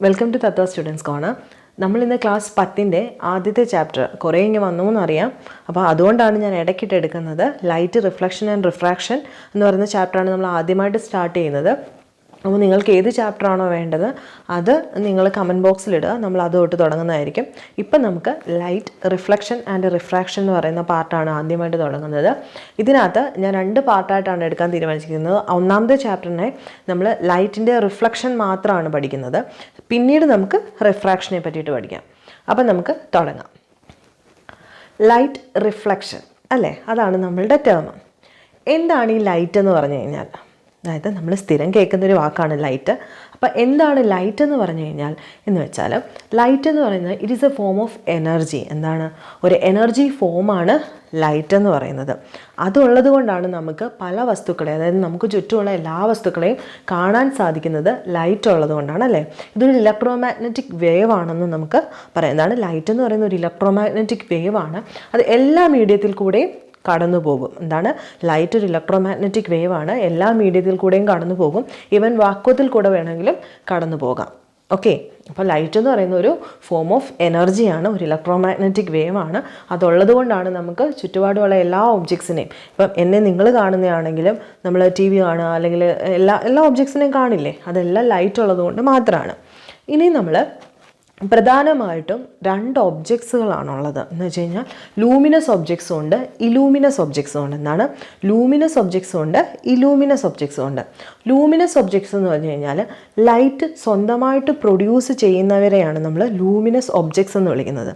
Welcome to Tatva students corner. നമ്മളിന്ന് class 10ൻ്റെ ആദ്യത്തെ ചാപ്റ്റർ കുറേ ഇങ്ങനെ വന്നു എന്നറിയാം. അപ്പോൾ അതുകൊണ്ടാണ് ഞാൻ ഇടയ്ക്കിട്ട് എടുക്കുന്നത്. ലൈറ്റ്, റിഫ്ലക്ഷൻ ആൻഡ് റിഫ്രാക്ഷൻ എന്ന് പറയുന്ന ചാപ്റ്ററാണ് നമ്മൾ ആദ്യമായിട്ട് സ്റ്റാർട്ട് ചെയ്യുന്നത്. അപ്പോൾ നിങ്ങൾക്ക് ഏത് ചാപ്റ്ററാണോ വേണ്ടത് അത് നിങ്ങൾ കമൻറ്റ് ബോക്സിലിടുക, നമ്മൾ അത് തൊട്ട് തുടങ്ങുന്നതായിരിക്കും. ഇപ്പം നമുക്ക് ലൈറ്റ്, റിഫ്ലക്ഷൻ ആൻഡ് റിഫ്രാക്ഷൻ എന്ന് പറയുന്ന പാർട്ടാണ് ആദ്യമായിട്ട് തുടങ്ങുന്നത്. ഇതിനകത്ത് ഞാൻ 2 പാർട്ടായിട്ടാണ് എടുക്കാൻ തീരുമാനിച്ചിരിക്കുന്നത്. ഒന്നാമത്തെ ചാപ്റ്ററിനെ നമ്മൾ ലൈറ്റിൻ്റെ റിഫ്ലക്ഷൻ മാത്രമാണ് പഠിക്കുന്നത്. പിന്നീട് നമുക്ക് റിഫ്രാക്ഷനെ പറ്റിയിട്ട് പഠിക്കാം. അപ്പം നമുക്ക് തുടങ്ങാം. ലൈറ്റ്, റിഫ്ലക്ഷൻ അല്ലേ, അതാണ് നമ്മളുടെ ടേം. എന്താണ് ഈ ലൈറ്റ് എന്ന് പറഞ്ഞു കഴിഞ്ഞാൽ? അതായത് നമ്മൾ സ്ഥിരം കേൾക്കുന്നൊരു വാക്കാണ് ലൈറ്റ്. അപ്പോൾ എന്താണ് ലൈറ്റ് എന്ന് പറഞ്ഞു കഴിഞ്ഞാൽ എന്ന് വെച്ചാൽ, ലൈറ്റ് എന്ന് പറയുന്നത് it is A form of energy. എന്താണ്? ഒരു എനർജി ഫോമാണ് ലൈറ്റ് എന്ന് പറയുന്നത്. അതുള്ളത് കൊണ്ടാണ് നമുക്ക് പല വസ്തുക്കളെ, അതായത് നമുക്ക് ചുറ്റുമുള്ള എല്ലാ വസ്തുക്കളെയും കാണാൻ സാധിക്കുന്നത് ലൈറ്റ് ഉള്ളത് കൊണ്ടാണ് അല്ലേ. ഇതൊരു ഇലക്ട്രോ മാഗ്നറ്റിക് വേവ് ആണെന്ന് നമുക്ക് പറയാം. എന്താണ് ലൈറ്റ് എന്ന് പറയുന്ന ഒരു ഇലക്ട്രോ മാഗ്നറ്റിക് വേവ് ആണ്. അത് എല്ലാ മീഡിയത്തിൽ കൂടെയും കടന്നു പോകും. എന്താണ്? ലൈറ്റ് ഒരു ഇലക്ട്രോ മാഗ്നറ്റിക് വേവ് ആണ്, എല്ലാ മീഡിയത്തിൽ കൂടെയും കടന്നു പോകും. ഈവൻ വാക്വത്തിൽ കൂടെ വേണമെങ്കിലും കടന്നു പോകാം. ഓക്കെ, അപ്പോൾ ലൈറ്റ് എന്ന് പറയുന്ന ഒരു ഫോം ഓഫ് എനർജിയാണ്, ഒരു ഇലക്ട്രോ മാഗ്നറ്റിക് വേവ് ആണ്. അതുള്ളത് കൊണ്ടാണ് നമുക്ക് ചുറ്റുപാടുമുള്ള എല്ലാ ഒബ്ജക്ട്സിനെയും, ഇപ്പം എന്നെ നിങ്ങൾ കാണുന്നതാണെങ്കിലും നമ്മൾ TV കാണുക അല്ലെങ്കിൽ എല്ലാ ഒബ്ജക്ട്സിനെയും കാണില്ലേ, അതെല്ലാം ലൈറ്റ് ഉള്ളത് കൊണ്ട് മാത്രമാണ്. ഇനി നമ്മൾ പ്രധാനമായിട്ടും 2 ഒബ്ജക്ട്സുകളാണുള്ളത് എന്ന് വെച്ച് കഴിഞ്ഞാൽ ലൂമിനസ് ഒബ്ജക്ട്സും ഉണ്ട്, ഇലൂമിനസ് ഒബ്ജക്ട്സും ഉണ്ട്. എന്താണ്? ലൂമിനസ് ഒബ്ജക്ട്സും ഉണ്ട്, ഇലൂമിനസ് ഒബ്ജക്ട്സും ഉണ്ട്. ലൂമിനസ് ഒബ്ജക്ട്സ് എന്ന് പറഞ്ഞു കഴിഞ്ഞാൽ ലൈറ്റ് സ്വന്തമായിട്ട് പ്രൊഡ്യൂസ് ചെയ്യുന്നവരെയാണ് നമ്മൾ ലൂമിനസ് ഒബ്ജക്ട്സ് എന്ന് വിളിക്കുന്നത്.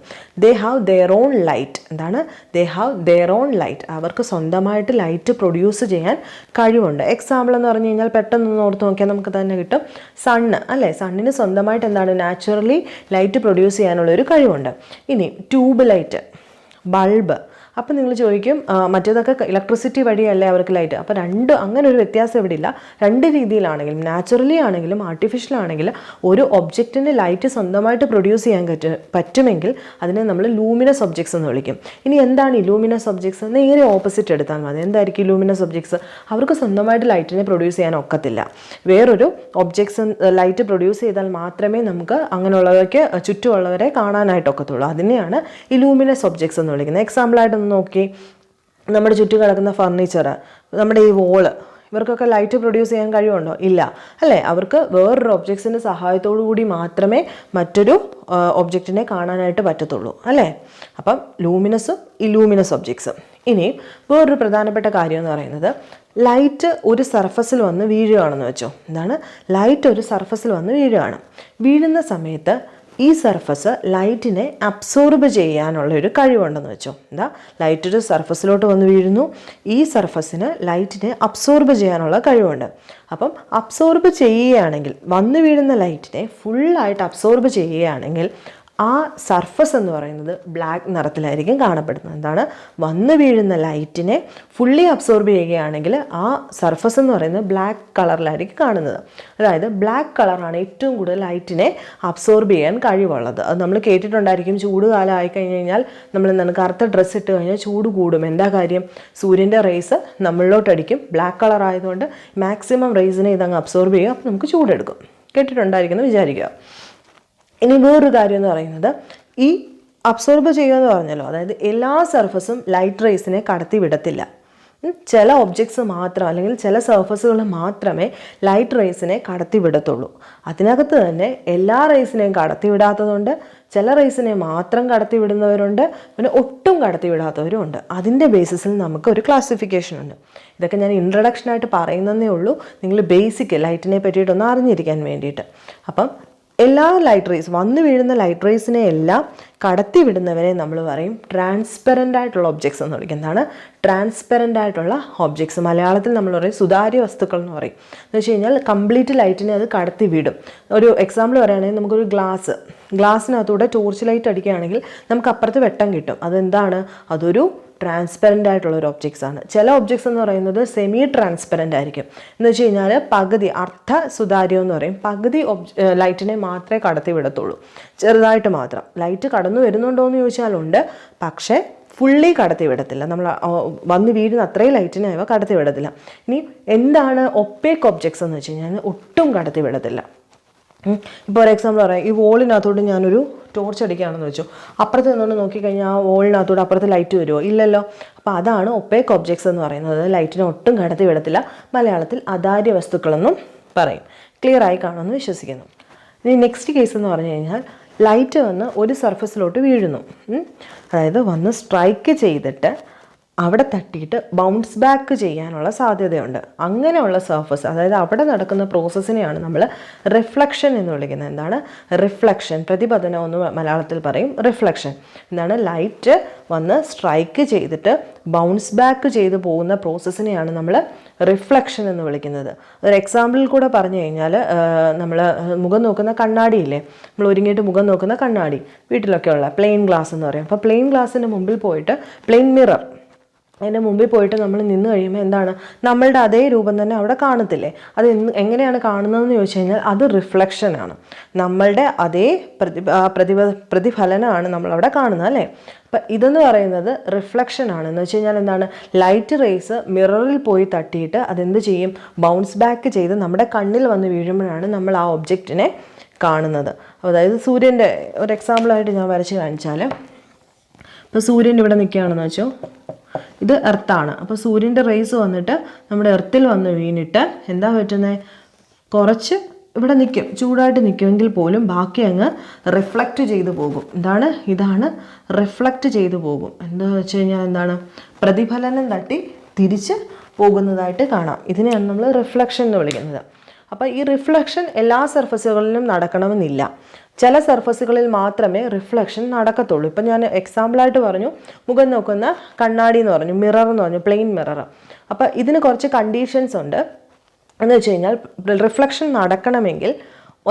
They have their own light. എന്താണ്? They have their own light. അവർക്ക് സ്വന്തമായിട്ട് ലൈറ്റ് പ്രൊഡ്യൂസ് ചെയ്യാൻ കഴിവുണ്ട്. എക്സാമ്പിൾ എന്ന് പറഞ്ഞു കഴിഞ്ഞാൽ പെട്ടെന്ന് ഓർത്ത് നോക്കിയാൽ നമുക്ക് തന്നെ കിട്ടും. സണ്ണ് അല്ലേ, സണ്ണിന് സ്വന്തമായിട്ട് എന്താണ് നാച്ചുറലി ലൈറ്റ് പ്രൊഡ്യൂസ് ചെയ്യാനുള്ള ഒരു കഴിവുണ്ട്. ഇനി ട്യൂബ് ലൈറ്റ്, ബൾബ്. അപ്പം നിങ്ങൾ ചോദിക്കും മറ്റേതൊക്കെ ഇലക്ട്രിസിറ്റി വഴിയല്ലേ അവർക്ക് ലൈറ്റ്. അപ്പോൾ അങ്ങനെ ഒരു വ്യത്യാസം ഇവിടെ ഇല്ല. 2 രീതിയിലാണെങ്കിലും, നാച്ചുറലി ആണെങ്കിലും ആർട്ടിഫിഷ്യൽ ആണെങ്കിലും ഒരു ഒബ്ജക്റ്റിന് ലൈറ്റ് സ്വന്തമായിട്ട് പ്രൊഡ്യൂസ് ചെയ്യാൻ പറ്റുമെങ്കിൽ അതിനെ നമ്മൾ ലൂമിനസ് ഒബ്ജക്ട്സ് എന്ന് വിളിക്കും. ഇനി എന്താണ് ഇലൂമിനസ് ഒബ്ജക്ട്സ്? നേരെ ഓപ്പോസിറ്റ് എടുത്താൽ മതി. എന്തായിരിക്കും ഇലൂമിനസ് ഒബ്ജക്ട്സ്? അവർക്ക് സ്വന്തമായിട്ട് ലൈറ്റിനെ പ്രൊഡ്യൂസ് ചെയ്യാൻ ഒക്കത്തില്ല. വേറൊരു ഒബ്ജക്ട്സ് ലൈറ്റ് പ്രൊഡ്യൂസ് ചെയ്താൽ മാത്രമേ നമുക്ക് അങ്ങനെയുള്ളവർക്ക് ചുറ്റുമുള്ളവരെ കാണാനായിട്ടൊക്കത്തുള്ളൂ. അതിനെയാണ് ഇലൂമിനസ് ഒബ്ജക്ട്സ് എന്ന് വിളിക്കുന്നത്. എക്സാമ്പിളായിട്ട് നോക്കി, നമ്മുടെ ചുറ്റും കിടക്കുന്ന ഫർണിച്ചർ, നമ്മുടെ ഈ വോള്, ഇവർക്കൊക്കെ ലൈറ്റ് പ്രൊഡ്യൂസ് ചെയ്യാൻ കഴിവുണ്ടോ? ഇല്ല അല്ലേ. അവർക്ക് വേറൊരു ഒബ്ജക്ട്സിൻ്റെ സഹായത്തോടു കൂടി മാത്രമേ മറ്റൊരു ഒബ്ജക്റ്റിനെ കാണാനായിട്ട് പറ്റത്തുള്ളൂ അല്ലേ. അപ്പം ലൂമിനസും ഇലൂമിനസ് ഒബ്ജക്ട്സും. ഇനി വേറൊരു പ്രധാനപ്പെട്ട കാര്യം എന്ന് പറയുന്നത്, ലൈറ്റ് ഒരു സർഫസിൽ വന്ന് വീഴുകയാണെന്ന് വെച്ചോ. എന്താണ്? ലൈറ്റ് ഒരു സർഫസിൽ വന്ന് വീഴുകയാണ്. വീഴുന്ന സമയത്ത് ഈ സർഫസ് ലൈറ്റിനെ അബ്സോർബ് ചെയ്യാനുള്ള ഒരു കഴിവുണ്ടെന്ന് വെച്ചോ. എന്താ? ലൈറ്റ് ഒരു സർഫസിലോട്ട് വന്ന് വീഴുന്നു, ഈ സർഫസിന് ലൈറ്റിനെ അബ്സോർബ് ചെയ്യാനുള്ള കഴിവുണ്ട്. അപ്പം അബ്സോർബ് ചെയ്യുകയാണെങ്കിൽ, വന്ന് വീഴുന്ന ലൈറ്റിനെ ഫുള്ളായിട്ട് അബ്സോർബ് ചെയ്യുകയാണെങ്കിൽ ആ സർഫസ് എന്ന് പറയുന്നത് ബ്ലാക്ക് നിറത്തിലായിരിക്കും കാണപ്പെടുന്നത്. എന്താണ്? വന്ന് വീഴുന്ന ലൈറ്റിനെ ഫുള്ളി അബ്സോർബ് ചെയ്യുകയാണെങ്കിൽ ആ സർഫസ് എന്ന് പറയുന്നത് ബ്ലാക്ക് കളറിലായിരിക്കും കാണുന്നത്. അതായത് ബ്ലാക്ക് കളറാണ് ഏറ്റവും കൂടുതൽ ലൈറ്റിനെ അബ്സോർബ് ചെയ്യാൻ കഴിവുള്ളത്. അത് നമ്മൾ കേട്ടിട്ടുണ്ടായിരിക്കും. ചൂട് കാലം ആയിക്കഴിഞ്ഞ് കഴിഞ്ഞാൽ നമ്മൾ എന്താണ്, കറുത്ത ഡ്രസ്സ് ഇട്ട് കഴിഞ്ഞാൽ ചൂട് കൂടും. എന്താ കാര്യം? സൂര്യൻ്റെ റേസ് നമ്മളിലോട്ടടിക്കും. ബ്ലാക്ക് കളർ ആയതുകൊണ്ട് മാക്സിമം റേസിനെ ഇതങ്ങ് അബ്സോർബ് ചെയ്യും. അപ്പോൾ നമുക്ക് ചൂടെടുക്കും. കേട്ടിട്ടുണ്ടായിരിക്കുന്നു വിചാരിക്കുക. ഇനി വേറൊരു കാര്യം എന്ന് പറയുന്നത്, ഈ അബ്സോർബ് ചെയ്യുക എന്ന് പറഞ്ഞല്ലോ, അതായത് എല്ലാ സർഫസും ലൈറ്റ് റേസിനെ കടത്തി വിടത്തില്ല. ചില ഒബ്ജക്ട്സ് മാത്രം അല്ലെങ്കിൽ ചില സർഫസുകൾ മാത്രമേ ലൈറ്റ് റേസിനെ കടത്തി വിടത്തുള്ളൂ. അതിനകത്ത് തന്നെ എല്ലാ റേസിനെയും കടത്തി വിടാത്തതുകൊണ്ട് ചില റേസിനെ മാത്രം കടത്തി വിടുന്നവരുണ്ട്, പിന്നെ ഒട്ടും കടത്തി വിടാത്തവരും ഉണ്ട്. അതിൻ്റെ ബേസിസിൽ നമുക്ക് ഒരു ക്ലാസിഫിക്കേഷൻ ഉണ്ട്. ഇതൊക്കെ ഞാൻ ഇൻട്രഡക്ഷനായിട്ട് പറയുന്നതേ ഉള്ളൂ, നിങ്ങൾ ബേസിക് ലൈറ്റിനെ പറ്റിയിട്ടൊന്ന് അറിഞ്ഞിരിക്കാൻ വേണ്ടിയിട്ട്. അപ്പം എല്ലാ ലൈറ്റ് റേസ്, വന്ന് വീഴുന്ന ലൈറ്റ് റേസിനെ എല്ലാം കടത്തി വിടുന്നവരെ നമ്മൾ പറയും ട്രാൻസ്പെറൻ്റ് ആയിട്ടുള്ള ഒബ്ജക്ട്സ് എന്ന് വിളിക്കും. എന്താണ്? ട്രാൻസ്പെറൻ്റ് ആയിട്ടുള്ള ഒബ്ജക്ട്സ്. മലയാളത്തിൽ നമ്മൾ പറയും സുതാര്യ വസ്തുക്കൾ എന്ന് പറയും. എന്ന് വെച്ച് കഴിഞ്ഞാൽ കംപ്ലീറ്റ് ലൈറ്റിനെ അത് കടത്തി വിടും. ഒരു എക്സാമ്പിൾ പറയുകയാണെങ്കിൽ, നമുക്കൊരു ഗ്ലാസ്സിനകത്തൂടെ ടോർച്ച് ലൈറ്റ് അടിക്കുകയാണെങ്കിൽ നമുക്ക് അപ്പുറത്ത് വെട്ടം കിട്ടും. അതെന്താണ്? അതൊരു ട്രാൻസ്പെറൻ്റ് ആയിട്ടുള്ള ഒരു ഒബ്ജക്ട്സ് ആണ്. ചില ഒബ്ജക്ട്സ് എന്ന് പറയുന്നത് സെമി ട്രാൻസ്പെറൻ്റ് ആയിരിക്കും. എന്ന് വെച്ച് കഴിഞ്ഞാൽ പകുതി, അർദ്ധ സുതാര്യം എന്ന് പറയും. പകുതി ലൈറ്റിനെ മാത്രമേ കടത്തി വിടത്തുള്ളൂ, ചെറുതായിട്ട് മാത്രം. ലൈറ്റ് കടന്നു വരുന്നുണ്ടോ എന്ന് ചോദിച്ചാലുണ്ട്, പക്ഷേ ഫുള്ളി കടത്തി വിടത്തില്ല. നമ്മൾ വന്ന് വീഴുന്ന അത്രയും ലൈറ്റിനെ അവ കടത്തി വിടത്തില്ല. ഇനി എന്താണ് ഒപ്പേക്ക് ഒബ്ജക്ട്സ് എന്ന് വെച്ച് കഴിഞ്ഞാൽ ഒട്ടും കടത്തി വിടത്തില്ല. ഇപ്പോൾ ഒരു എക്സാമ്പിൾ പറയാം, ഈ വോളിനകത്തോട്ട് ഞാനൊരു ടോർച്ച് അടിക്കുകയാണെന്ന് വെച്ചു, അപ്പുറത്ത് നിന്നുകൊണ്ട് നോക്കിക്കഴിഞ്ഞാൽ ആ വോളിനകത്തോട്ട് അപ്പുറത്ത് ലൈറ്റ് വരുമോ? ഇല്ലല്ലോ. അപ്പോൾ അതാണ് ഒപ്പേക്ക് ഒബ്ജക്ട്സ് എന്ന് പറയുന്നത്. ലൈറ്റിനെ ഒട്ടും കടത്തി വിടത്തില്ല. മലയാളത്തിൽ അതാര്യ വസ്തുക്കളെന്നും പറയും. ക്ലിയർ ആയി കാണുമെന്ന് വിശ്വസിക്കുന്നു. ഇനി നെക്സ്റ്റ് കേസ് എന്ന് പറഞ്ഞു കഴിഞ്ഞാൽ ലൈറ്റ് വന്ന് ഒരു സർഫസിലോട്ട് വീഴുന്നു. അതായത് വന്ന് സ്ട്രൈക്ക് ചെയ്തിട്ട് അവിടെ തട്ടിയിട്ട് ബൗൺസ് ബാക്ക് ചെയ്യാനുള്ള സാധ്യതയുണ്ട്. അങ്ങനെയുള്ള സർഫസ്, അതായത് അവിടെ നടക്കുന്ന പ്രോസസ്സിനെയാണ് നമ്മൾ റിഫ്ലക്ഷൻ എന്ന് വിളിക്കുന്നത്. എന്താണ് റിഫ്ലക്ഷൻ? പ്രതിപതനം എന്ന് മലയാളത്തിൽ പറയും റിഫ്ലക്ഷൻ. എന്താണ്? ലൈറ്റ് വന്ന് സ്ട്രൈക്ക് ചെയ്തിട്ട് ബൗൺസ് ബാക്ക് ചെയ്ത് പോകുന്ന പ്രോസസ്സിനെയാണ് നമ്മൾ റിഫ്ലക്ഷൻ എന്ന് വിളിക്കുന്നത്. ഒരു എക്സാമ്പിളിൽ കൂടെ പറഞ്ഞു കഴിഞ്ഞാൽ, നമ്മൾ മുഖം നോക്കുന്ന കണ്ണാടിയില്ലേ, നമ്മൾ ഒരുങ്ങിയിട്ട് മുഖം നോക്കുന്ന കണ്ണാടി, വീട്ടിലൊക്കെ ഉള്ള പ്ലെയിൻ ഗ്ലാസ് എന്ന് പറയും. അപ്പോൾ പ്ലെയിൻ ഗ്ലാസിൻ്റെ മുമ്പിൽ പോയിട്ട്, പ്ലെയിൻ മിറർ അതിൻ്റെ മുമ്പിൽ പോയിട്ട് നമ്മൾ നിന്ന് കഴിയുമ്പോൾ എന്താണ്, നമ്മളുടെ അതേ രൂപം തന്നെ അവിടെ കാണത്തില്ലേ? അത് എങ്ങനെയാണ് കാണുന്നതെന്ന് ചോദിച്ചു കഴിഞ്ഞാൽ അത് റിഫ്ലക്ഷനാണ്. നമ്മളുടെ അതേ പ്രതിഫലനമാണ് നമ്മളവിടെ കാണുന്നത്, അല്ലേ? അപ്പം ഇതെന്ന് പറയുന്നത് റിഫ്ലക്ഷനാണ്. എന്ന് വെച്ച് കഴിഞ്ഞാൽ എന്താണ്, ലൈറ്റ് റേസ് മിററിൽ പോയി തട്ടിയിട്ട് അതെന്ത് ചെയ്യും? ബൗൺസ് ബാക്ക് ചെയ്ത് നമ്മുടെ കണ്ണിൽ വന്ന് വീഴുമ്പോഴാണ് നമ്മൾ ആ ഒബ്ജക്റ്റിനെ കാണുന്നത്. അതായത് സൂര്യൻ്റെ ഒരു എക്സാമ്പിളായിട്ട് ഞാൻ വരച്ച് കാണിച്ചാൽ, ഇപ്പോൾ സൂര്യൻ ഇവിടെ നിൽക്കുകയാണെന്ന് വെച്ചോ, ഇത് എർത്താണ്. അപ്പോൾ സൂര്യൻ്റെ റേസ് വന്നിട്ട് നമ്മുടെ എർത്തിൽ വന്ന് വീണിട്ട് എന്താ പറ്റുന്നത്? കുറച്ച് ഇവിടെ നിൽക്കും, ചൂടായിട്ട് നിൽക്കുമെങ്കിൽ പോലും ബാക്കി അങ്ങ് റിഫ്ലക്റ്റ് ചെയ്തു പോകും. ഇതാണ് റിഫ്ലക്റ്റ് ചെയ്തു പോകും. എന്താ വെച്ച് കഴിഞ്ഞാൽ എന്താണ്, പ്രതിഫലനം തട്ടി തിരിച്ച് പോകുന്നതായിട്ട് കാണാം. ഇതിനെയാണ് നമ്മൾ റിഫ്ലക്ഷൻ എന്ന് വിളിക്കുന്നത്. അപ്പോൾ ഈ റിഫ്ലക്ഷൻ എല്ലാ സർഫസുകളിലും നടക്കണമെന്നില്ല. ചില സർഫസുകളിൽ മാത്രമേ റിഫ്ലക്ഷൻ നടക്കത്തുള്ളൂ. ഇപ്പം ഞാൻ എക്സാമ്പിളായിട്ട് പറഞ്ഞു, മുഖം നോക്കുന്ന കണ്ണാടി എന്ന് പറഞ്ഞു, മിറർ എന്ന് പറഞ്ഞു, പ്ലെയിൻ മിറർ. അപ്പോൾ ഇതിന് കുറച്ച് കണ്ടീഷൻസ് ഉണ്ട്. എന്ന് വെച്ച് കഴിഞ്ഞാൽ റിഫ്ലക്ഷൻ നടക്കണമെങ്കിൽ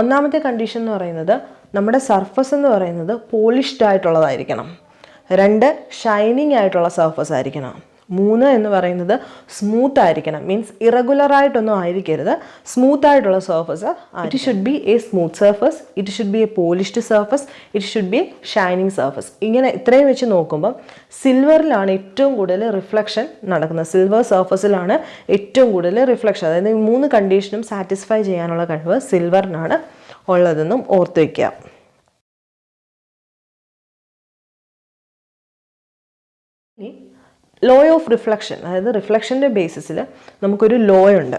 ഒന്നാമത്തെ കണ്ടീഷൻ എന്ന് പറയുന്നത് നമ്മുടെ സർഫസ് എന്ന് പറയുന്നത് പോളിഷ്ഡ് ആയിട്ടുള്ളതായിരിക്കണം. 2 ഷൈനിങ് ആയിട്ടുള്ള സർഫസ് ആയിരിക്കണം. 3 എന്ന് പറയുന്നത് സ്മൂത്ത് ആയിരിക്കണം. മീൻസ് ഇറഗുലർ ആയിട്ടൊന്നും ആയിരിക്കരുത്, സ്മൂത്ത് ആയിട്ടുള്ള surface. It should be A smooth surface, it should be A polished surface, it should be A shining surface. ഇങ്ങനെ ഇത്രയും വെച്ച് നോക്കുമ്പം സിൽവറിലാണ് ഏറ്റവും കൂടുതൽ റിഫ്ലക്ഷൻ നടക്കുന്നത്. സിൽവർ സർഫസിലാണ് ഏറ്റവും കൂടുതൽ റിഫ്ലക്ഷൻ. അതായത് ഈ 3 കണ്ടീഷനും സാറ്റിസ്ഫൈ ചെയ്യാനുള്ള കഴിവ് സിൽവറിനാണ് ഉള്ളതെന്നും ഓർത്ത് വയ്ക്കുക. ഇനി ലോ ഓഫ് റിഫ്ലക്ഷൻ, അതായത് റിഫ്ലക്ഷൻ്റെ ബേസിസിൽ നമുക്കൊരു ലോ ഉണ്ട്.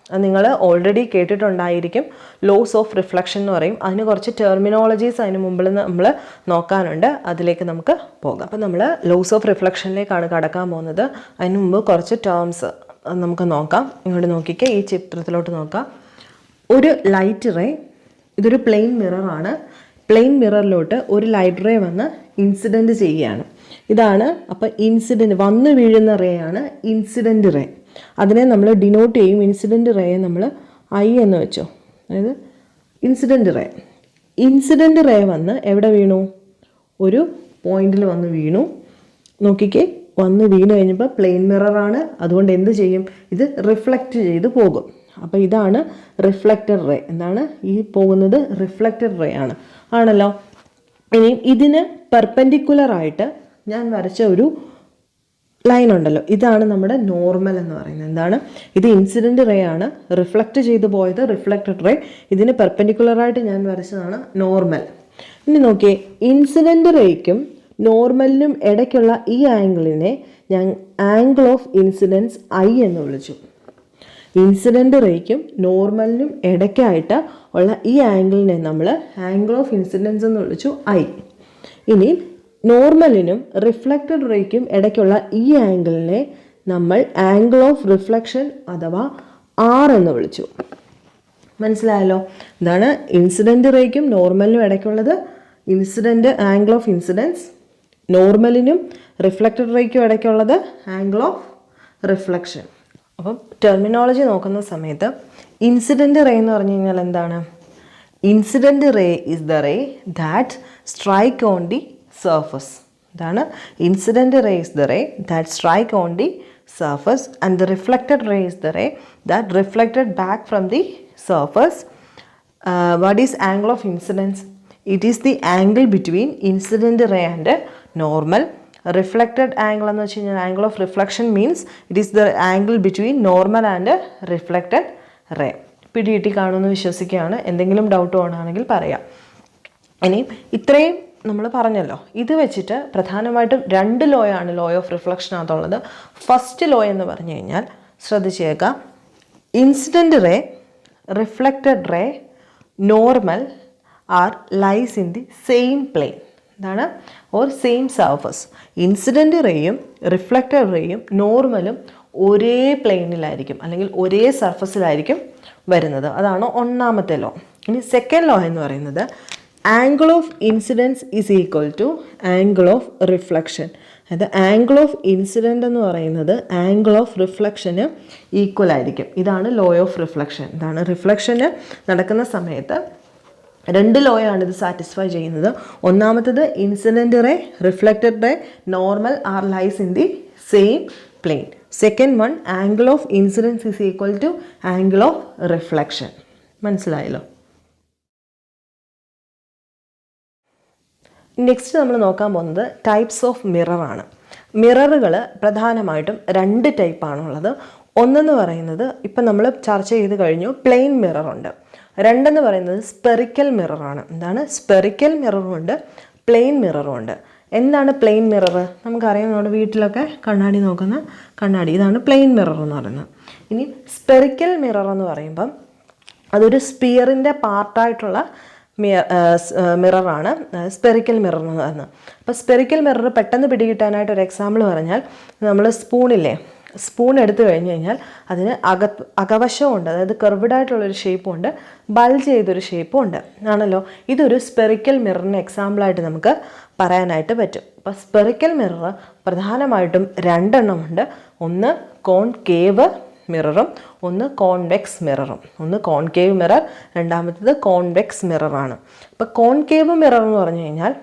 അത് നിങ്ങൾ ഓൾറെഡി കേട്ടിട്ടുണ്ടായിരിക്കും. ലോസ് ഓഫ് റിഫ്ലക്ഷൻ എന്ന് പറയും. അതിന് കുറച്ച് ടെർമിനോളജീസ് അതിന് മുമ്പിൽ നമ്മൾ നോക്കാനുണ്ട്. അതിലേക്ക് നമുക്ക് പോകാം. അപ്പോൾ നമ്മൾ ലോസ് ഓഫ് റിഫ്ലക്ഷനിലേക്കാണ് കടക്കാൻ പോകുന്നത്. അതിന് മുമ്പ് കുറച്ച് ടേംസ് നമുക്ക് നോക്കാം. ഇങ്ങോട്ട് നോക്കിക്കേ, ഈ ചിത്രത്തിലോട്ട് നോക്കാം. ഒരു ലൈറ്റ് റേ, ഇതൊരു പ്ലെയിൻ മിററാണ്. പ്ലെയിൻ മിററിലോട്ട് ഒരു ലൈറ്റ് റേ വന്ന് ഇൻസിഡൻറ്റ് ചെയ്യുകയാണ്. ഇതാണ് അപ്പോൾ ഇൻസിഡൻറ്റ് വന്ന് വീഴുന്ന റേ ആണ് ഇൻസിഡൻറ്റ് റേ. അതിനെ നമ്മൾ ഡിനോട്ട് ചെയ്യും. ഇൻസിഡൻറ്റ് റേയെ നമ്മൾ ഐ എന്ന് വെച്ചോ. അതായത് ഇൻസിഡൻറ്റ് റേ, ഇൻസിഡൻറ്റ് റേ വന്ന് എവിടെ വീണു? ഒരു പോയിന്റിൽ വന്ന് വീണു. നോക്കിക്കേ, വന്ന് വീണ് കഴിഞ്ഞപ്പോൾ പ്ലെയിൻ മിററാണ്, അതുകൊണ്ട് എന്ത് ചെയ്യും? ഇത് റിഫ്ലക്റ്റ് ചെയ്ത് പോകും. അപ്പോൾ ഇതാണ് റിഫ്ലക്റ്റഡ് റേ. എന്താണ് ഈ പോകുന്നത്? റിഫ്ലക്റ്റഡ് റേ ആണല്ലോ. ഇനി ഇതിന് പെർപെൻഡിക്കുലറായിട്ട് ഞാൻ വരച്ച ഒരു ലൈൻ ഉണ്ടല്ലോ, ഇതാണ് നമ്മുടെ നോർമൽ എന്ന് പറയുന്നത്. എന്താണ് ഇത്? ഇൻസിഡൻറ്റ് റേ ആണ്, റിഫ്ലക്റ്റ് ചെയ്ത് പോയത് റിഫ്ലക്റ്റഡ് റേ. ഇതിന് പെർപെൻഡിക്കുലറായിട്ട് ഞാൻ വരച്ചതാണ് നോർമൽ. ഇനി നോക്കിയേ, ഇൻസിഡൻറ്റ് റേക്കും നോർമലിനും ഇടയ്ക്കുള്ള ഈ ആംഗിളിനെ ഞാൻ ആംഗിൾ ഓഫ് ഇൻസിഡൻസ് ഐ എന്ന് വിളിച്ചു. ഇൻസിഡൻറ്റ് റേക്കും നോർമലിനും ഇടയ്ക്കായിട്ട് ഉള്ള ഈ ആംഗിളിനെ നമ്മൾ ആംഗിൾ ഓഫ് ഇൻസിഡൻസ് എന്ന് വിളിച്ചു, ഐ. ഇനി നോർമലിനും റിഫ്ലക്റ്റഡ് റേക്കും ഇടയ്ക്കുള്ള ഈ ആംഗിളിനെ നമ്മൾ ആംഗിൾ ഓഫ് റിഫ്ലക്ഷൻ അഥവാ ആർ എന്ന് വിളിച്ചു. മനസ്സിലായല്ലോ? ഇതാണ് ഇൻസിഡൻറ്റ് റേക്കും നോർമലിനും ഇടയ്ക്കുള്ളത് ഇൻസിഡൻറ്റ് ആംഗിൾ ഓഫ് ഇൻസിഡൻസ്, നോർമലിനും റിഫ്ലക്റ്റഡ് റേക്കും ഇടയ്ക്കുള്ളത് ആംഗിൾ ഓഫ് റിഫ്ലക്ഷൻ. അപ്പം ടെർമിനോളജി നോക്കുന്ന സമയത്ത് ഇൻസിഡൻറ്റ് റേ എന്ന് പറഞ്ഞു കഴിഞ്ഞാൽ എന്താണ്? Incident ray is the ray that strike on the surface. ഇതാണ് incident ray is the ray that strike on the surface and the reflected ray is the ray that reflected back from the surface. What is angle of incidence? It is the angle between incident ray and normal. Reflected angle എന്ന് വെച്ച് കഴിഞ്ഞാൽ angle of reflection means it is the angle between normal and reflected ray. പിടികിട്ടി കാണുമെന്ന് വിശ്വസിക്കുകയാണ്. എന്തെങ്കിലും doubt വേണമെങ്കിൽ പറയാം. ഇനി ഇത്രയും നമ്മൾ പറഞ്ഞല്ലോ. ഇത് വെച്ചിട്ട് പ്രധാനമായിട്ടും 2 ലോ ആണ് ലോ ഓഫ് റിഫ്ലക്ഷനകത്തുള്ളത്. ഫസ്റ്റ് ലോ എന്ന് പറഞ്ഞു കഴിഞ്ഞാൽ ശ്രദ്ധിച്ചേക്കാം, incident ray, reflected ray, normal are lies in the same plane. എന്താണ്? Or same surface. ഇൻസിഡൻറ്റ് റേയും റിഫ്ലക്റ്റഡ് റേയും നോർമലും ഒരേ പ്ലെയിനിലായിരിക്കും അല്ലെങ്കിൽ ഒരേ സർഫസിലായിരിക്കും വരുന്നത്. അതാണ് ഒന്നാമത്തെ ലോ. ഇനി സെക്കൻഡ് ലോ എന്ന് പറയുന്നത് angle of incidence is equal to angle of reflection. അതായത് ആംഗിൾ ഓഫ് ഇൻസിഡൻ്റ് എന്ന് പറയുന്നത് ആംഗിൾ ഓഫ് റിഫ്ലക്ഷന് ഈക്വൽ ആയിരിക്കും. ഇതാണ് ലോ ഓഫ് റിഫ്ലക്ഷൻ. ഇതാണ് റിഫ്ലക്ഷന് നടക്കുന്ന സമയത്ത് 2 ലോയാണ് ഇത് സാറ്റിസ്ഫൈ ചെയ്യുന്നത്. ഒന്നാമത്തത് incident ray, reflected ray, normal are lies in the same plane. Second one angle of incidence is equal to angle of reflection. മനസ്സിലായല്ലോ? നെക്സ്റ്റ് നമ്മൾ നോക്കാൻ പോകുന്നത് ടൈപ്സ് ഓഫ് മിററാണ്. മിററുകൾ പ്രധാനമായിട്ടും 2 ടൈപ്പാണുള്ളത്. ഒന്നെന്ന് പറയുന്നത് ഇപ്പം നമ്മൾ ചർച്ച ചെയ്ത് കഴിഞ്ഞു, പ്ലെയിൻ മിററുണ്ട്. 2 എന്ന് പറയുന്നത് സ്പെറിക്കൽ മിററാണ്. എന്താണ്? സ്പെറിക്കൽ മിററുണ്ട്, പ്ലെയിൻ മിററുണ്ട്. എന്താണ് പ്ലെയിൻ മിറർ? നമുക്കറിയാം, നമ്മുടെ വീട്ടിലൊക്കെ കണ്ണാടി നോക്കുന്ന കണ്ണാടി, ഇതാണ് പ്ലെയിൻ മിറർ എന്ന് പറയുന്നത്. ഇനി സ്പെറിക്കൽ മിറർ എന്ന് പറയുമ്പം അതൊരു സ്പിയറിൻ്റെ പാർട്ടായിട്ടുള്ള മിററാണ് സ്പെറിക്കൽ മിറർ എന്ന് പറയുന്നത്. അപ്പോൾ സ്പെറിക്കൽ മിറർ പെട്ടെന്ന് പിടികിട്ടാനായിട്ട് ഒരു എക്സാമ്പിൾ പറഞ്ഞാൽ, നമ്മൾ സ്പൂൺ എടുത്തു കഴിഞ്ഞ് കഴിഞ്ഞാൽ അതിന് അകവശമുണ്ട്, അതായത് കർവ്ഡായിട്ടുള്ളൊരു ഷേപ്പും ഉണ്ട്, ബൾജ് ചെയ്തൊരു ഷേപ്പും ഉണ്ട് ആണല്ലോ. ഇതൊരു സ്പെറിക്കൽ മിററിന് എക്സാമ്പിളായിട്ട് നമുക്ക് പറയാനായിട്ട് പറ്റും. അപ്പോൾ സ്പെറിക്കൽ മിറർ പ്രധാനമായിട്ടും 2 എണ്ണമുണ്ട്. ഒന്ന് കോൺകേവ് മിററും ഒന്ന് കോൺവെക്സ് മിററും. ഒന്ന് കോൺകേവ് മിറർ, രണ്ടാമത്തേത് കോൺവെക്സ് മിററാണ്. അപ്പോൾ കോൺകേവ് മിറർ എന്ന് പറഞ്ഞു കഴിഞ്ഞാൽ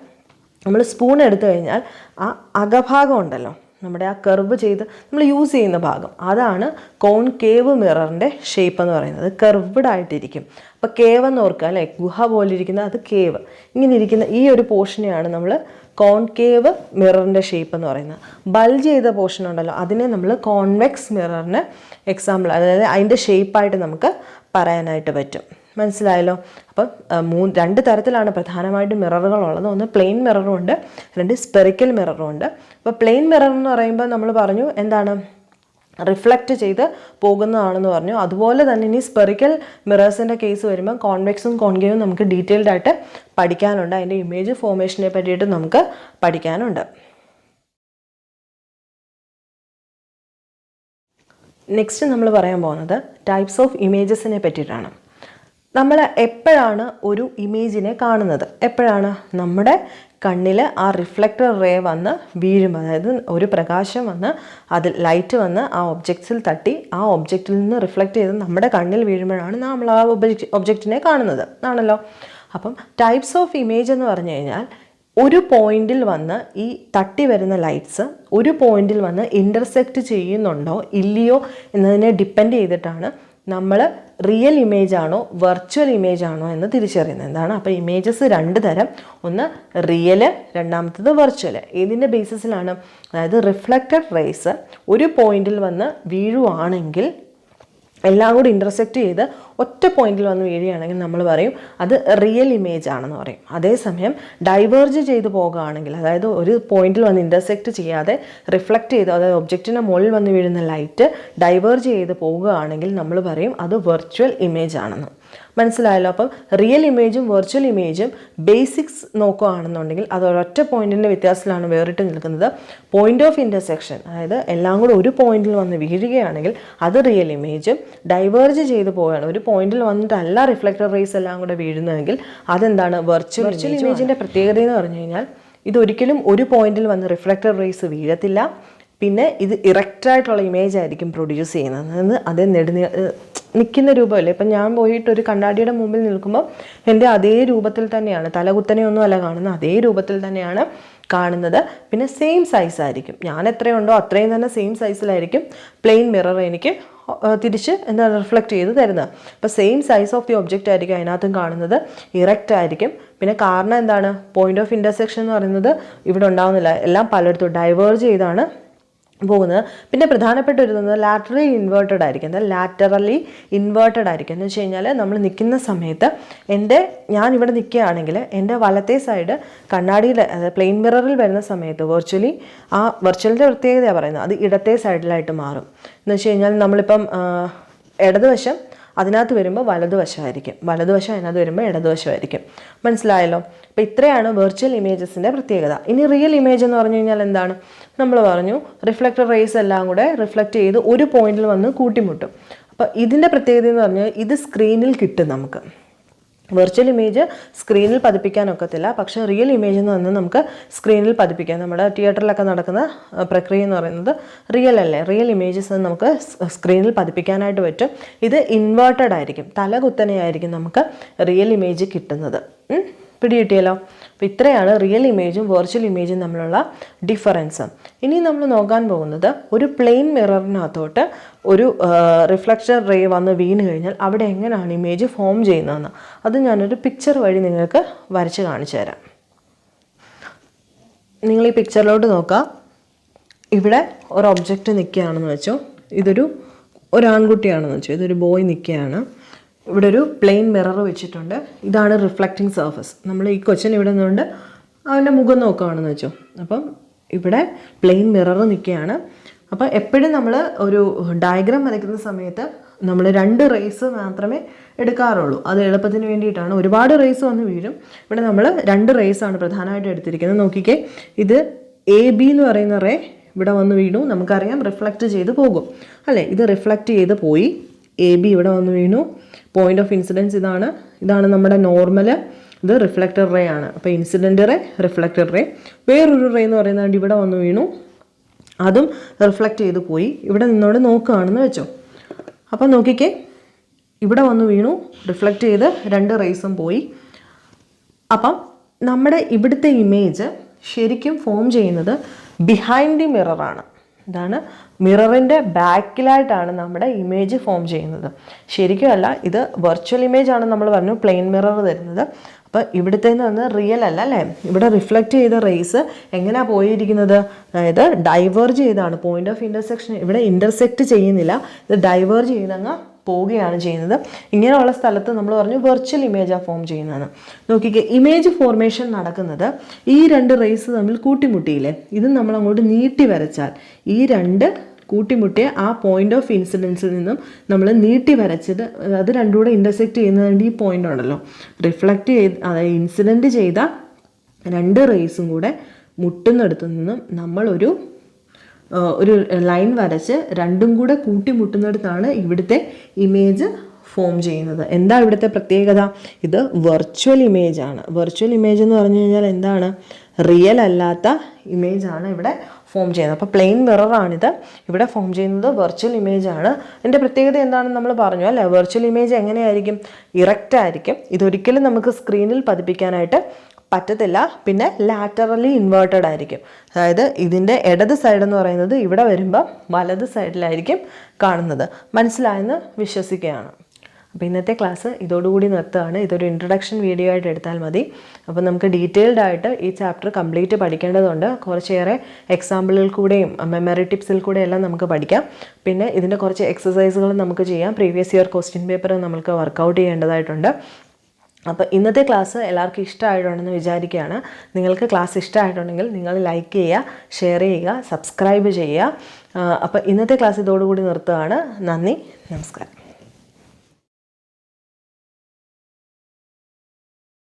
നമ്മൾ സ്പൂൺ എടുത്തു കഴിഞ്ഞാൽ ആ അകഭാഗം ഉണ്ടല്ലോ, നമ്മുടെ ആ കർവ് ചെയ്ത് നമ്മൾ യൂസ് ചെയ്യുന്ന ഭാഗം, അതാണ് കോൺകേവ് മിററിൻ്റെ ഷേപ്പ് എന്ന് പറയുന്നത്. കർവ്ഡ് ആയിട്ടിരിക്കും. അപ്പോൾ കേവ് എന്ന് ഓർക്കുക അല്ലേ, ഗുഹ പോലെ ഇരിക്കുന്ന അത് കേവ്. ഇങ്ങനെ ഇരിക്കുന്ന ഈ ഒരു പോർഷനെയാണ് നമ്മൾ കോൺകേവ് മിററിൻ്റെ ഷേപ്പ് എന്ന് പറയുന്നത്. ബൾജ് ചെയ്ത പോർഷൻ ഉണ്ടല്ലോ, അതിനെ നമ്മൾ കോൺവെക്സ് മിററിന് എക്സാമ്പിൾ, അതായത് അതിൻ്റെ ഷേപ്പായിട്ട് നമുക്ക് പറയാനായിട്ട് പറ്റും. മനസ്സിലായല്ലോ? അപ്പം 2 തരത്തിലാണ് പ്രധാനമായിട്ടും മിററുകളുള്ളത്. ഒന്ന് പ്ലെയിൻ മിററും ഉണ്ട്, 2 സ്പെറിക്കൽ മിററും ഉണ്ട്. അപ്പോൾ പ്ലെയിൻ മിറർ എന്ന് പറയുമ്പോൾ നമ്മൾ പറഞ്ഞു എന്താണ്, റിഫ്ലക്റ്റ് ചെയ്ത് പോകുന്നതാണെന്ന് പറഞ്ഞു. അതുപോലെ തന്നെ ഇനി സ്പെറിക്കൽ മിറേഴ്സിൻ്റെ കേസ് വരുമ്പോൾ കോൺവെക്സും കോൺകേവും നമുക്ക് ഡീറ്റെയിൽഡ് ആയിട്ട് പഠിക്കാനുണ്ട്. അതിൻ്റെ ഇമേജ് ഫോർമേഷനെ പറ്റിയിട്ട് നമുക്ക് പഠിക്കാനുണ്ട്. നെക്സ്റ്റ് നമ്മൾ പറയാൻ പോകുന്നത് ടൈപ്സ് ഓഫ് ഇമേജസിനെ പറ്റിയിട്ടാണ്. നമ്മൾ എപ്പോഴാണ് ഒരു ഇമേജിനെ കാണുന്നത്? എപ്പോഴാണ്? നമ്മുടെ കണ്ണിൽ ആ റിഫ്ലക്റ്റർ റേ വന്ന് വീഴുമ്പോൾ, അതായത് ഒരു പ്രകാശം വന്ന് അതിൽ ലൈറ്റ് വന്ന് ആ ഒബ്ജക്ട്സിൽ തട്ടി ആ ഒബ്ജക്റ്റിൽ നിന്ന് റിഫ്ലക്റ്റ് ചെയ്ത് നമ്മുടെ കണ്ണിൽ വീഴുമ്പോഴാണ് നമ്മൾ ആ ഒബ്ജക്റ്റിനെ കാണുന്നത് ആണല്ലോ. അപ്പം ടൈപ്സ് ഓഫ് ഇമേജ് എന്ന് പറഞ്ഞു കഴിഞ്ഞാൽ ഒരു പോയിന്റിൽ വന്ന് ഈ തട്ടി വരുന്ന ലൈറ്റ്സ് ഒരു പോയിന്റിൽ വന്ന് ഇൻ്റർസെക്റ്റ് ചെയ്യുന്നുണ്ടോ ഇല്ലയോ എന്നതിനെ ഡിപ്പെൻഡ് ചെയ്തിട്ടാണ് നമ്മൾ റിയൽ ഇമേജ് ആണോ വെർച്വൽ ഇമേജ് ആണോ എന്ന് തിരിച്ചറിയുന്നത്. എന്താണ്? അപ്പോൾ ഇമേജസ് 2 തരം, ഒന്ന് റിയല്, രണ്ടാമത്തത് വെർച്വൽ. ഏതിൻ്റെ ബേസിസിലാണ്? അതായത് റിഫ്ലക്റ്റഡ് റേസ് ഒരു പോയിന്റിൽ വന്ന് വീഴുവാണെങ്കിൽ, എല്ലാം കൂടി ഇൻ്റർസെക്റ്റ് ചെയ്ത് ഒറ്റ പോയിന്റിൽ വന്ന് വീഴുകയാണെങ്കിൽ നമ്മൾ പറയും അത് റിയൽ ഇമേജ് ആണെന്ന് പറയും. അതേസമയം ഡൈവേർജ് ചെയ്ത് പോകുകയാണെങ്കിൽ, അതായത് ഒരു പോയിന്റിൽ വന്ന് ഇൻ്റർസെക്റ്റ് ചെയ്യാതെ റിഫ്ലക്റ്റ് ചെയ്ത്, അതായത് ഒബ്ജക്റ്റിൻ്റെ മുകളിൽ വന്ന് വീഴുന്ന ലൈറ്റ് ഡൈവേർജ് ചെയ്ത് പോകുകയാണെങ്കിൽ നമ്മൾ പറയും അത് വെർച്വൽ ഇമേജ് ആണെന്ന്. മനസ്സിലായല്ലോ? അപ്പം റിയൽ ഇമേജും വെർച്വൽ ഇമേജും ബേസിക്സ് നോക്കുകയാണെന്നുണ്ടെങ്കിൽ അത് ഒരൊറ്റ പോയിന്റിൻ്റെ വ്യത്യാസത്തിലാണ് വേറിട്ട് നിൽക്കുന്നത്. പോയിന്റ് ഓഫ് ഇൻ്റർസെക്ഷൻ, അതായത് എല്ലാം കൂടെ ഒരു പോയിന്റിൽ വന്ന് വീഴുകയാണെങ്കിൽ അത് റിയൽ ഇമേജും, ഡൈവേർജ് ചെയ്ത് പോവുകയാണ്, ഒരു പോയിന്റിൽ വന്നിട്ടല്ല റിഫ്ലക്റ്റഡ് റേസ് എല്ലാം കൂടെ വീഴുന്നതെങ്കിൽ അതെന്താണ്? വെർച്വൽ ഇമേജിൻ്റെ പ്രത്യേകത എന്ന് പറഞ്ഞു കഴിഞ്ഞാൽ ഇതൊരിക്കലും ഒരു പോയിന്റിൽ വന്ന് റിഫ്ലക്റ്റഡ് റേസ് വീഴത്തില്ല. പിന്നെ ഇത് ഇറക്റ്റായിട്ടുള്ള ഇമേജ് ആയിരിക്കും പ്രൊഡ്യൂസ് ചെയ്യുന്നത്. അത് നിൽക്കുന്ന രൂപമല്ലേ. ഇപ്പം ഞാൻ പോയിട്ട് ഒരു കണ്ണാടിയുടെ മുമ്പിൽ നിൽക്കുമ്പോൾ എൻ്റെ അതേ രൂപത്തിൽ തന്നെയാണ്, തലകുത്തനെയൊന്നും അല്ല കാണുന്നത്, അതേ രൂപത്തിൽ തന്നെയാണ് കാണുന്നത്. പിന്നെ സെയിം സൈസ് ആയിരിക്കും, ഞാൻ എത്രയുണ്ടോ അത്രയും തന്നെ സെയിം സൈസിലായിരിക്കും പ്ലെയിൻ മിറർ എനിക്ക് തിരിച്ച് റിഫ്ലക്റ്റ് ചെയ്ത് തരുന്നത്. അപ്പോൾ same size of the object ആയിരിക്കും അതിനകത്തും കാണുന്നത്, ഇറക്റ്റ് ആയിരിക്കും. പിന്നെ കാരണം എന്താണ്? പോയിന്റ് ഓഫ് ഇൻ്റർസെക്ഷൻ എന്ന് പറയുന്നത് ഇവിടെ ഉണ്ടാവുന്നില്ല, എല്ലാം പലയിടത്തും ഡൈവേർജ് ചെയ്താണ് പോകുന്നത്. പിന്നെ പ്രധാനപ്പെട്ട ഒരു ലാറ്ററലി ഇൻവേർട്ടഡ് ആയിരിക്കും. ലാറ്ററലി ഇൻവേർട്ടഡ് ആയിരിക്കും എന്ന് വെച്ച് കഴിഞ്ഞാൽ നമ്മൾ നിൽക്കുന്ന സമയത്ത് ഞാനിവിടെ നിൽക്കുകയാണെങ്കിൽ എൻ്റെ വലത്തെ സൈഡ് കണ്ണാടിയിൽ പ്ലെയിൻ മിററിൽ വരുന്ന സമയത്ത് വെർച്വലിൻ്റെ പ്രത്യേകതയാണ് പറയുന്നത്, അത് ഇടത്തെ സൈഡിലായിട്ട് മാറും. എന്ന് വെച്ച് കഴിഞ്ഞാൽ നമ്മളിപ്പം ഇടതുവശം അതിനകത്ത് വരുമ്പോൾ വലതുവശമായിരിക്കും, വലതുവശം അതിനകത്ത് വരുമ്പോൾ ഇടതുവശമായിരിക്കും. മനസ്സിലായല്ലോ? അപ്പോൾ ഇത്രയാണ് വെർച്വൽ ഇമേജസിൻ്റെ പ്രത്യേകത. ഇനി റിയൽ ഇമേജ് എന്ന് പറഞ്ഞു കഴിഞ്ഞാൽ എന്താണ്? നമ്മൾ പറഞ്ഞു റിഫ്ലക്റ്റഡ് റേസ് എല്ലാം കൂടെ റിഫ്ലക്റ്റ് ചെയ്ത് ഒരു പോയിന്റിൽ വന്ന് കൂട്ടിമുട്ടും. അപ്പോൾ ഇതിൻ്റെ പ്രത്യേകത എന്ന് പറഞ്ഞാൽ ഇത് സ്ക്രീനിൽ കിട്ടും നമുക്ക്. വെർച്വൽ ഇമേജ് സ്ക്രീനിൽ പതിപ്പിക്കാനൊക്കത്തില്ല, പക്ഷേ റിയൽ ഇമേജ് എന്ന് പറഞ്ഞാൽ നമുക്ക് സ്ക്രീനിൽ പതിപ്പിക്കാം. നമ്മുടെ തിയേറ്ററിലൊക്കെ നടക്കുന്ന പ്രക്രിയ എന്ന് പറയുന്നത് റിയൽ അല്ലേ. റിയൽ ഇമേജസ് നമുക്ക് സ്ക്രീനിൽ പതിപ്പിക്കാനായിട്ട് പറ്റും. ഇത് ഇൻവേർട്ടഡ് ആയിരിക്കും, തലകുത്തനെയായിരിക്കും നമുക്ക് റിയൽ ഇമേജ് കിട്ടുന്നത്. പിടികിട്ടിയല്ലോ? അപ്പോൾ ഇത്രയാണ് റിയൽ ഇമേജും വെർച്വൽ ഇമേജും തമ്മിലുള്ള ഡിഫറൻസ്. ഇനി നമ്മൾ നോക്കാൻ പോകുന്നത് ഒരു പ്ലെയിൻ മിററിനകത്തോട്ട് ഒരു റിഫ്ലക്ഷൻ റേ വന്ന് വീണ് കഴിഞ്ഞാൽ അവിടെ എങ്ങനെയാണ് ഇമേജ് ഫോം ചെയ്യുന്നതെന്ന്. അത് ഞാനൊരു പിക്ചർ വഴി നിങ്ങൾക്ക് വരച്ച് കാണിച്ചു തരാം. നിങ്ങൾ ഈ പിക്ചറിലോട്ട് നോക്കുക. ഇവിടെ ഒരു ഒബ്ജക്റ്റ് നിൽക്കുകയാണെന്ന് വെച്ചോ, ഇതൊരു ആൺകുട്ടിയാണെന്ന് വെച്ചോ, ഇതൊരു ബോയ് നിൽക്കുകയാണ്. ഇവിടെ ഒരു പ്ലെയിൻ മിറർ വെച്ചിട്ടുണ്ട്. ഇതാണ് റിഫ്ലക്റ്റിംഗ് സർഫസ്. നമ്മൾ ഈ കൊച്ചിന് ഇവിടെ നിന്നുകൊണ്ട് അവൻ്റെ മുഖം നോക്കുകയാണെന്ന് വെച്ചോ. അപ്പം ഇവിടെ പ്ലെയിൻ മിറർ നിൽക്കുകയാണ്. അപ്പോൾ എപ്പോഴും നമ്മൾ ഒരു ഡയഗ്രാം വരയ്ക്കുന്ന സമയത്ത് നമ്മൾ 2 റേസ് മാത്രമേ എടുക്കാറുള്ളൂ. അത് എളുപ്പത്തിന് വേണ്ടിയിട്ടാണ്. ഒരുപാട് റേസ് വന്ന് വീഴും. ഇവിടെ നമ്മൾ 2 റേസാണ് പ്രധാനമായിട്ട് എടുത്തിരിക്കുന്നത്. നോക്കിക്കേ, ഇത് AB എന്ന് പറയുന്ന റേ ഇവിടെ വന്ന് വീണു. നമുക്കറിയാം റിഫ്ലക്റ്റ് ചെയ്ത് പോകും അല്ലേ. ഇത് റിഫ്ലക്റ്റ് ചെയ്ത് പോയി. AB ഇവിടെ വന്ന് വീണു. പോയിന്റ് ഓഫ് ഇൻസിഡൻസ് ഇതാണ് നമ്മുടെ നോർമൽ. ഇത് റിഫ്ലക്റ്റഡ് റേ ആണ്. അപ്പോൾ ഇൻസിഡൻറ്റ് റേ, റിഫ്ലക്റ്റഡ് റേ. വേറൊരു റേ എന്ന് പറയുന്നത് ഇവിടെ വന്ന് വീണു, അതും റിഫ്ലക്റ്റ് ചെയ്ത് പോയി. ഇവിടെ നിന്നോട് നോക്കുകയാണെന്ന് വെച്ചോ. അപ്പം നോക്കിക്കേ, ഇവിടെ വന്ന് വീണു, റിഫ്ലക്റ്റ് ചെയ്ത് 2 റേസും പോയി. അപ്പം നമ്മുടെ ഇവിടുത്തെ ഇമേജ് ശരിക്കും ഫോം ചെയ്യുന്നത് ബിഹൈൻഡ് ദി മിററാണ്. ഇതാണ് മിററിൻ്റെ ബാക്കിലായിട്ടാണ് നമ്മുടെ ഇമേജ് ഫോം ചെയ്യുന്നത്. ശരിക്കും അല്ല, ഇത് വെർച്വൽ ഇമേജ് ആണ്. നമ്മൾ പറഞ്ഞു പ്ലെയിൻ മിറർ തരുന്നത്. അപ്പോൾ ഇവിടുത്തെ റിയൽ അല്ല അല്ലേ. ഇവിടെ റിഫ്ലക്റ്റ് ചെയ്ത റേസ് എങ്ങനെയാണ് പോയിരിക്കുന്നത്? അതായത് ഡൈവേർജ് ചെയ്താണ്. പോയിന്റ് ഓഫ് ഇൻ്റർസെക്ഷൻ ഇവിടെ ഇൻ്റർസെക്റ്റ് ചെയ്യുന്നില്ല, ഇത് ഡൈവേർജ് ചെയ്തങ്ങ് പോവുകയാണ് ചെയ്യുന്നത്. ഇങ്ങനെയുള്ള സ്ഥലത്ത് നമ്മൾ പറഞ്ഞു വെർച്വൽ ഇമേജാണ് ഫോം ചെയ്യുന്നതാണ്. നോക്കിക്കേ, ഇമേജ് ഫോർമേഷൻ നടക്കുന്നത് ഈ 2 റേസ് തമ്മിൽ കൂട്ടിമുട്ടിയില്ലേ, ഇത് നമ്മൾ അങ്ങോട്ട് നീട്ടി വരച്ചാൽ ഈ 2 കൂട്ടിമുട്ടിയ ആ പോയിന്റ് ഓഫ് ഇൻസിഡൻസിൽ നിന്നും നമ്മൾ നീട്ടി വരച്ചത് അത് 2 കൂടെ ഇൻ്റർസെക്റ്റ് ചെയ്യുന്നതുകൊണ്ട് ഈ പോയിന്റ് ഉണ്ടല്ലോ, റിഫ്ലക്റ്റ് ചെയ്ത് അതായത് ഇൻസിഡൻറ്റ് ചെയ്ത 2 റേസും കൂടെ മുട്ടുന്നിടത്തു നിന്നും നമ്മളൊരു ലൈൻ വരച്ച് 2ഉം കൂടെ കൂട്ടിമുട്ടുന്നിടത്താണ് ഇവിടുത്തെ ഇമേജ് ഫോം ചെയ്യുന്നത്. എന്താ ഇവിടുത്തെ പ്രത്യേകത? ഇത് വെർച്വൽ ഇമേജ് ആണ്. വെർച്വൽ ഇമേജ് എന്ന് പറഞ്ഞു കഴിഞ്ഞാൽ എന്താണ്? റിയൽ അല്ലാത്ത ഇമേജാണ് ഇവിടെ ഫോം ചെയ്യുന്നത്. അപ്പോൾ പ്ലെയിൻ മിററാണിത്. ഇവിടെ ഫോം ചെയ്യുന്നത് വെർച്വൽ ഇമേജ് ആണ്. എൻ്റെ പ്രത്യേകത എന്താണെന്ന് നമ്മൾ പറഞ്ഞു അല്ലേ. വെർച്വൽ ഇമേജ് എങ്ങനെയായിരിക്കും? ഇറക്റ്റ് ആയിരിക്കും. ഇതൊരിക്കലും നമുക്ക് സ്ക്രീനിൽ പതിപ്പിക്കാനായിട്ട് പറ്റത്തില്ല. പിന്നെ ലാറ്ററലി ഇൻവേർട്ടഡ് ആയിരിക്കും. അതായത് ഇതിൻ്റെ ഇടത് സൈഡ് എന്ന് പറയുന്നത് ഇവിടെ വരുമ്പോൾ വലത് സൈഡിലായിരിക്കും കാണുന്നത്. മനസ്സിലായെന്ന് വിശ്വസിക്കുകയാണ്. അപ്പോൾ ഇന്നത്തെ ക്ലാസ് ഇതോടുകൂടി നിർത്തുകയാണ്. ഇതൊരു ഇൻട്രൊഡക്ഷൻ വീഡിയോ ആയിട്ട് എടുത്താൽ മതി. അപ്പോൾ നമുക്ക് ഡീറ്റെയിൽഡ് ആയിട്ട് ഈ ചാപ്റ്റർ കംപ്ലീറ്റ് പഠിക്കേണ്ടതുണ്ട്. കുറച്ചേറെ എക്സാമ്പിളിൽ കൂടെയും മെമ്മറി ടിപ്സിൽ കൂടെയും എല്ലാം നമുക്ക് പഠിക്കാം. പിന്നെ ഇതിൻ്റെ കുറച്ച് എക്സസൈസുകൾ നമുക്ക് ചെയ്യാം. പ്രീവിയസ് ഇയർ ക്വസ്റ്റ്യൻ പേപ്പർ നമുക്ക് വർക്കൗട്ട് ചെയ്യേണ്ടതായിട്ടുണ്ട്. അപ്പോൾ ഇന്നത്തെ ക്ലാസ് എല്ലാവർക്കും ഇഷ്ടമായിട്ടുണ്ടെന്ന് വിചാരിക്കുകയാണ്. നിങ്ങൾക്ക് ക്ലാസ് ഇഷ്ടമായിട്ടുണ്ടെങ്കിൽ നിങ്ങൾ ലൈക്ക് ചെയ്യുക, ഷെയർ ചെയ്യുക, സബ്സ്ക്രൈബ് ചെയ്യുക. അപ്പോൾ ഇന്നത്തെ ക്ലാസ് ഇതോടുകൂടി നിർത്തുകയാണ്. നന്ദി, നമസ്കാരം.